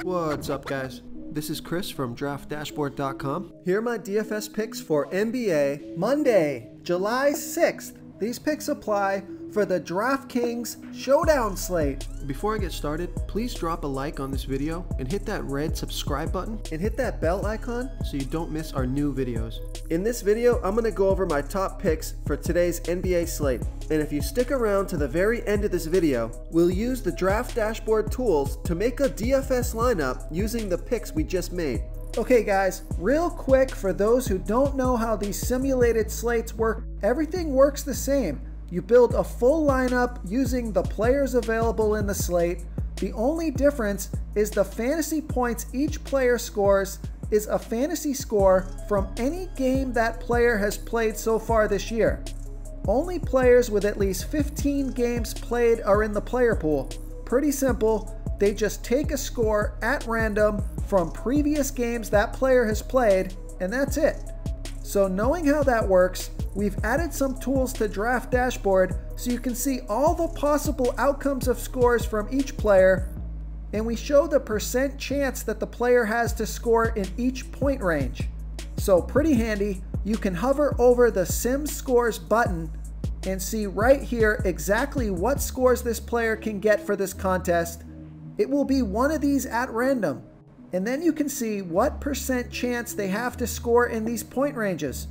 What's up, guys? This is Chris from DraftDashboard.com. Here are my DFS picks for NBA Monday, July 6th. These picks apply for the DraftKings Showdown slate. Before I get started, please drop a like on this video and hit that red subscribe button and hit that bell icon so you don't miss our new videos. In this video, I'm going to go over my top picks for today's NBA slate. And if you stick around to the very end of this video, we'll use the Draft Dashboard tools to make a DFS lineup using the picks we just made. Okay guys, real quick for those who don't know how these simulated slates work, everything works the same. You build a full lineup using the players available in the slate. The only difference is the fantasy points each player scores is a fantasy score from any game that player has played so far this year. Only players with at least 15 games played are in the player pool. Pretty simple, they just take a score at random from previous games that player has played, and that's it. So knowing how that works, we've added some tools to Draft Dashboard so you can see all the possible outcomes of scores from each player, and we show the percent chance that the player has to score in each point range. So pretty handy. You can hover over the Sim Scores button and see right here exactly what scores this player can get for this contest. It will be one of these at random. And then you can see what percent chance they have to score in these point ranges.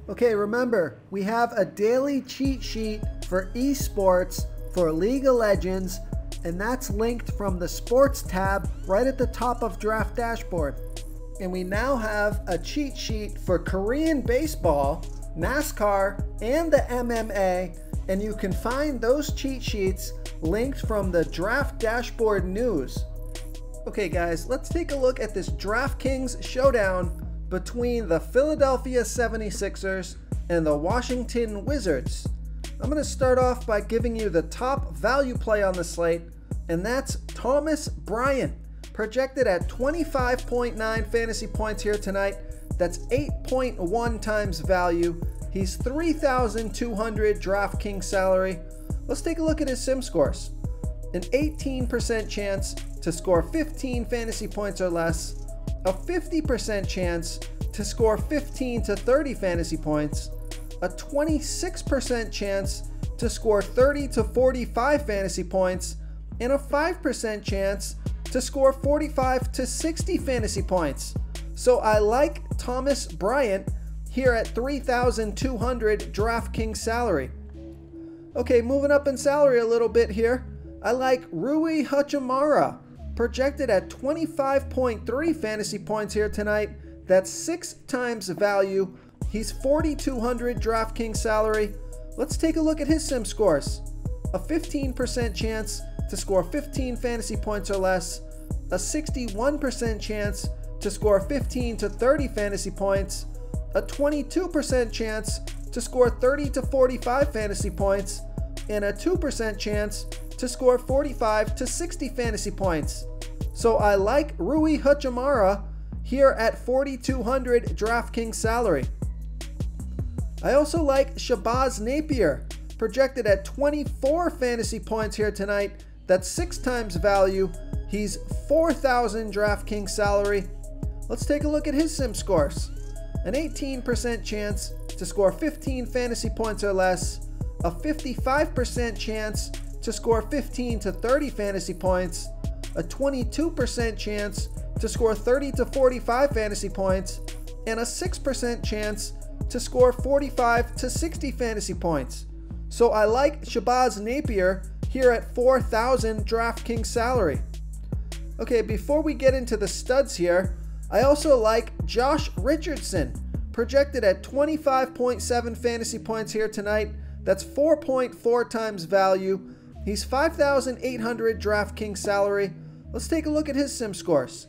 Okay, remember, we have a daily cheat sheet for esports for League of Legends, and that's linked from the Sports tab right at the top of Draft Dashboard. And we now have a cheat sheet for Korean baseball, NASCAR, and the MMA, and you can find those cheat sheets linked from the Draft Dashboard news. Okay guys, let's take a look at this DraftKings showdown between the Philadelphia 76ers and the Washington Wizards. I'm going to start off by giving you the top value play on the slate, and that's Thomas Bryan, projected at 25.9 fantasy points here tonight. That's 8.1 times value. He's 3,200 DraftKings salary. Let's take a look at his sim scores. An 18% chance to score 15 fantasy points or less, a 50% chance to score 15 to 30 fantasy points, a 26% chance to score 30 to 45 fantasy points, and a 5% chance to score 45 to 60 fantasy points. So I like Thomas Bryan here at 3,200 DraftKings salary. Okay, moving up in salary a little bit here. I like Rui Hachimura, projected at 25.3 fantasy points here tonight. That's 6 times value. He's 4,200 DraftKings salary. Let's take a look at his sim scores. A 15% chance to score 15 fantasy points or less, a 61% chance to score 15 to 30 fantasy points, a 22% chance to score 30 to 45 fantasy points, and a 2% chance to score 45 to 60 fantasy points. So I like Rui Hachimura here at 4,200 DraftKings salary. I also like Shabazz Napier, projected at 24 fantasy points here tonight. That's 6 times value. He's 4,000 DraftKings salary. Let's take a look at his sim scores. An 18% chance to score 15 fantasy points or less, a 55% chance to score 15 to 30 fantasy points, a 22% chance to score 30 to 45 fantasy points, and a 6% chance to score 45 to 60 fantasy points. So I like Shabazz Napier here at 4,000 DraftKings salary. Okay, before we get into the studs here, I also like Josh Richardson, projected at 25.7 fantasy points here tonight. That's 4.4 times value. He's 5,800 DraftKings salary. Let's take a look at his sim scores.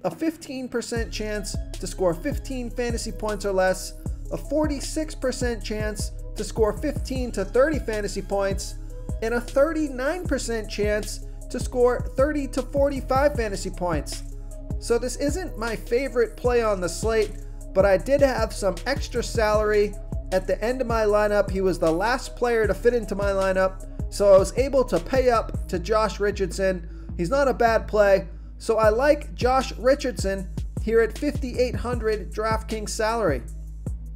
A 15% chance to score 15 fantasy points or less, a 46% chance to score 15 to 30 fantasy points, and a 39% chance to score 30 to 45 fantasy points. So this isn't my favorite play on the slate, but I did have some extra salary at the end of my lineup. He was the last player to fit into my lineup, so I was able to pay up to Josh Richardson. He's not a bad play, So I like Josh Richardson here at 5,800 DraftKings salary.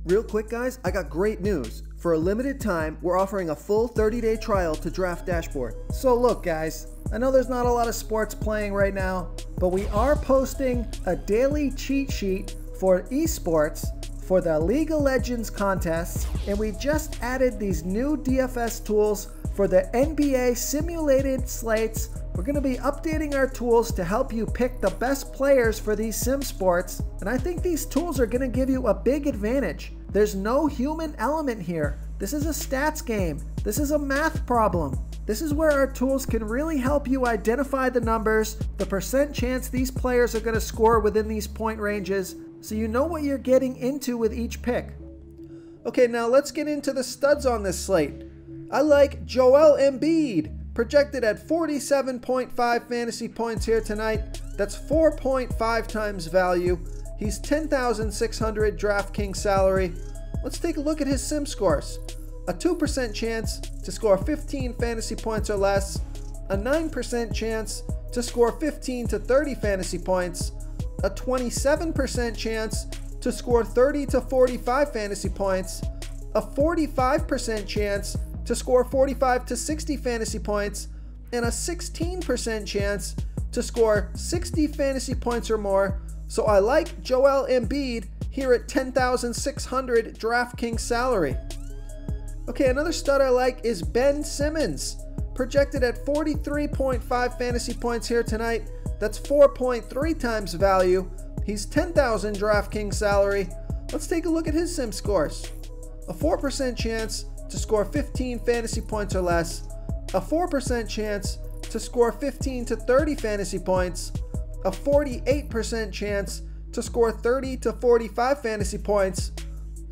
Real quick guys, I got great news. For a limited time, we're offering a full 30-day trial to Draft Dashboard. So look guys, I know there's not a lot of sports playing right now, but we are posting a daily cheat sheet for esports for the League of Legends contests, and we just added these new DFS tools for the NBA simulated slates. We're going to be updating our tools to help you pick the best players for these sim sports, and I think these tools are going to give you a big advantage. There's no human element here. This is a stats game. This is a math problem. This is where our tools can really help you identify the numbers, the percent chance these players are going to score within these point ranges, so you know what you're getting into with each pick. Okay, now let's get into the studs on this slate. I like Joelle Embiid, projected at 47.5 fantasy points here tonight. That's 4.5 times value. He's 10,600 DraftKings salary. Let's take a look at his sim scores. A 2% chance to score 15 fantasy points or less, a 9% chance to score 15 to 30 fantasy points, a 27% chance to score 30 to 45 fantasy points, a 45% chance to score 45 to 60 fantasy points, and a 16% chance to score 60 fantasy points or more. So I like Joelle Embiid here at 10,600 DraftKings salary. Okay, another stud I like is Ben Simmons, projected at 43.5 fantasy points here tonight. That's 4.3 times value. He's 10,000 DraftKings salary. Let's take a look at his sim scores. A 4% chance to score 15 fantasy points or less, a 4% chance to score 15 to 30 fantasy points, a 48% chance to score 30 to 45 fantasy points,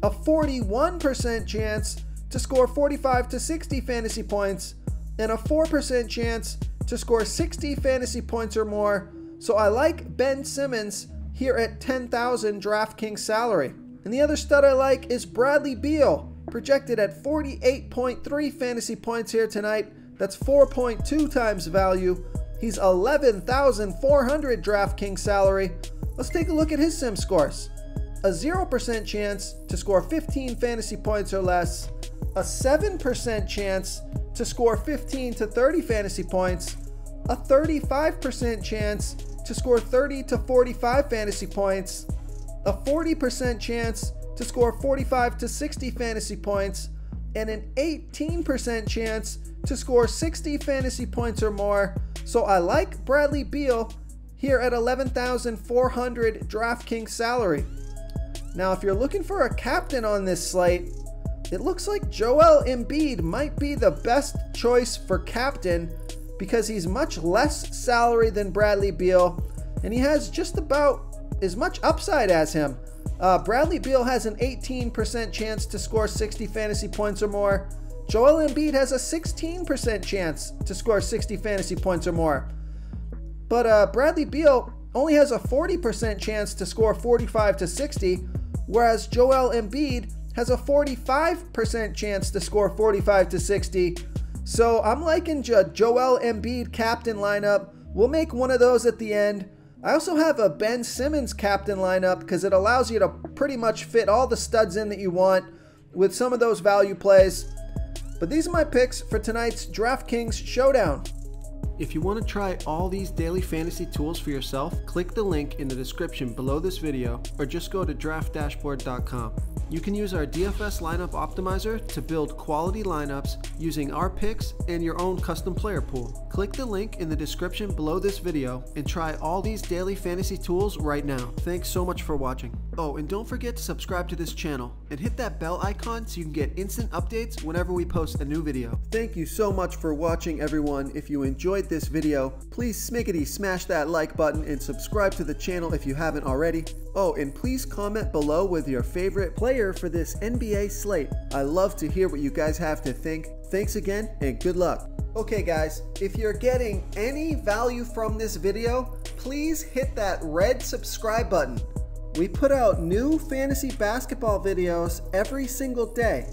a 41% chance to score 45 to 60 fantasy points, and a 4% chance to score 60 fantasy points or more. So I like Ben Simmons here at 10,000 DraftKings salary. And the other stud I like is Bradley Beal, projected at 48.3 fantasy points here tonight. That's 4.2 times value. He's 11,400 DraftKings salary. Let's take a look at his sim scores. A 0% chance to score 15 fantasy points or less, a 7% chance to score 15 to 30 fantasy points, a 35% chance to score 30 to 45 fantasy points, a 40% chance to score 45 to 60 fantasy points, and an 18% chance to score 60 fantasy points or more. So I like Bradley Beal here at 11,400 DraftKings salary. Now, if you're looking for a captain on this slate, it looks like Joelle Embiid might be the best choice for captain because he's much less salary than Bradley Beal, and he has just about as much upside as him. Bradley Beal has an 18% chance to score 60 fantasy points or more. Joelle Embiid has a 16% chance to score 60 fantasy points or more. But Bradley Beal only has a 40% chance to score 45 to 60, whereas Joelle Embiid has a 45% chance to score 45 to 60. So I'm liking Joelle Embiid captain lineup. We'll make one of those at the end. I also have a Ben Simmons captain lineup because it allows you to pretty much fit all the studs in that you want with some of those value plays. But these are my picks for tonight's DraftKings Showdown. If you want to try all these daily fantasy tools for yourself, click the link in the description below this video or just go to draftdashboard.com. You can use our DFS lineup optimizer to build quality lineups using our picks and your own custom player pool. Click the link in the description below this video and try all these daily fantasy tools right now. Thanks so much for watching. Oh, and don't forget to subscribe to this channel and hit that bell icon so you can get instant updates whenever we post a new video. Thank you so much for watching, everyone. If you enjoyed this video, please smiggity smash that like button and subscribe to the channel if you haven't already. Oh, and please comment below with your favorite player for this NBA slate. I love to hear what you guys have to think. Thanks again and good luck. Okay guys, if you're getting any value from this video, please hit that red subscribe button. We put out new fantasy basketball videos every single day.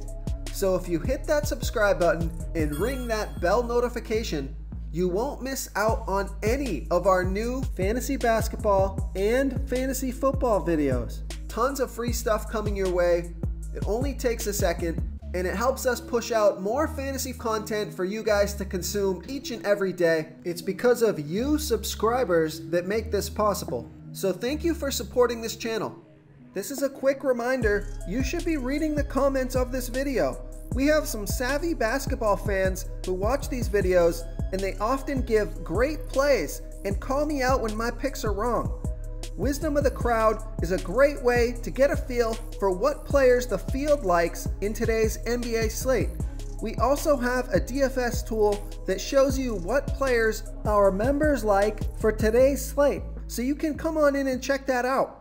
So if you hit that subscribe button and ring that bell notification, you won't miss out on any of our new fantasy basketball and fantasy football videos. Tons of free stuff coming your way. It only takes a second, and it helps us push out more fantasy content for you guys to consume each and every day. It's because of you subscribers that make this possible. So thank you for supporting this channel. This is a quick reminder, you should be reading the comments of this video. We have some savvy basketball fans who watch these videos, and they often give great plays and call me out when my picks are wrong. Wisdom of the crowd is a great way to get a feel for what players the field likes in today's NBA slate. We also have a DFS tool that shows you what players our members like for today's slate, so you can come on in and check that out.